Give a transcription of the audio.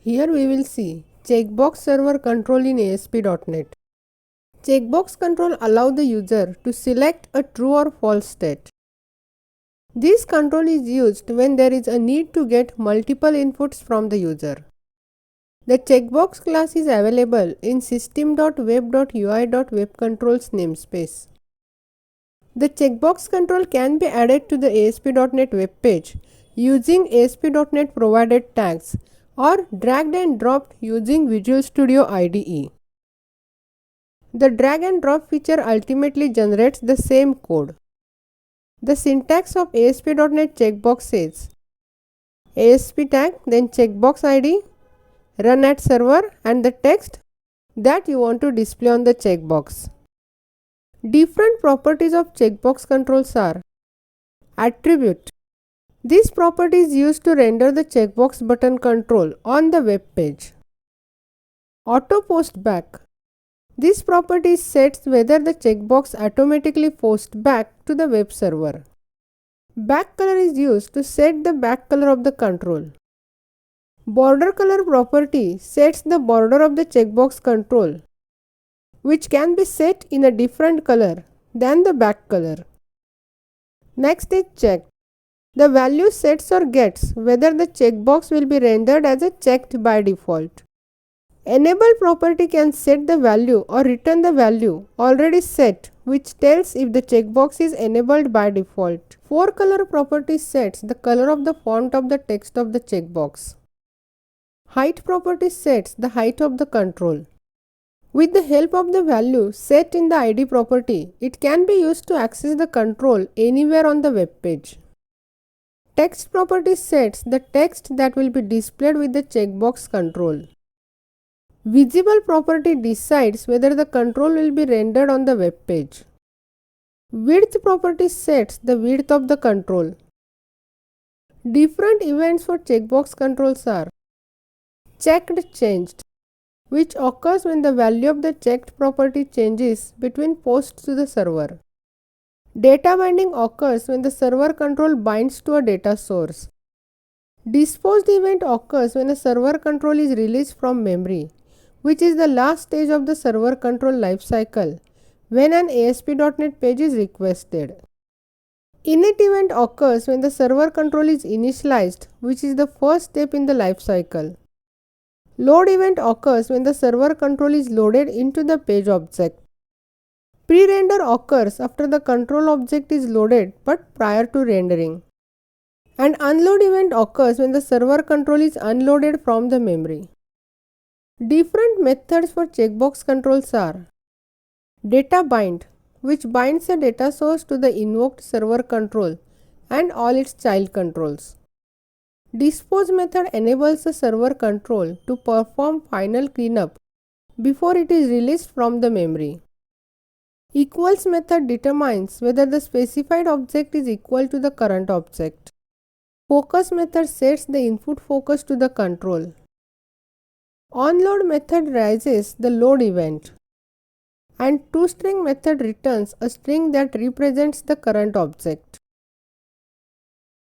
Here we will see checkbox server control in ASP.NET. Checkbox control allows the user to select a true or false state. This control is used when there is a need to get multiple inputs from the user. The checkbox class is available in system.web.ui.webcontrols namespace. The checkbox control can be added to the ASP.NET web page using ASP.NET provided tags or dragged and dropped using Visual Studio IDE. The drag and drop feature ultimately generates the same code. The syntax of ASP.NET checkbox says ASP tag, then checkbox ID, run at server, and the text that you want to display on the checkbox. Different properties of checkbox controls are attribute. This property is used to render the checkbox button control on the web page. Auto post back. This property sets whether the checkbox automatically posts back to the web server. Back color is used to set the back color of the control. Border color property sets the border of the checkbox control, which can be set in a different color than the back color. Next is check. The value sets or gets whether the checkbox will be rendered as a checked by default. Enable property can set the value or return the value already set, which tells if the checkbox is enabled by default. For color property sets the color of the font of the text of the checkbox. Height property sets the height of the control. With the help of the value set in the ID property, it can be used to access the control anywhere on the web page. Text property sets the text that will be displayed with the checkbox control. Visible property decides whether the control will be rendered on the web page. Width property sets the width of the control. Different events for checkbox controls are checked changed, which occurs when the value of the checked property changes between posts to the server. Data binding occurs when the server control binds to a data source. Disposed event occurs when a server control is released from memory, which is the last stage of the server control lifecycle when an ASP.NET page is requested. Init event occurs when the server control is initialized, which is the first step in the lifecycle. Load event occurs when the server control is loaded into the page object. Pre-render occurs after the control object is loaded but prior to rendering. And unload event occurs when the server control is unloaded from the memory. Different methods for checkbox controls are data bind, which binds a data source to the invoked server control and all its child controls. Dispose method enables the server control to perform final cleanup before it is released from the memory. Equals method determines whether the specified object is equal to the current object. Focus method sets the input focus to the control. OnLoad method raises the load event. And toString method returns a string that represents the current object.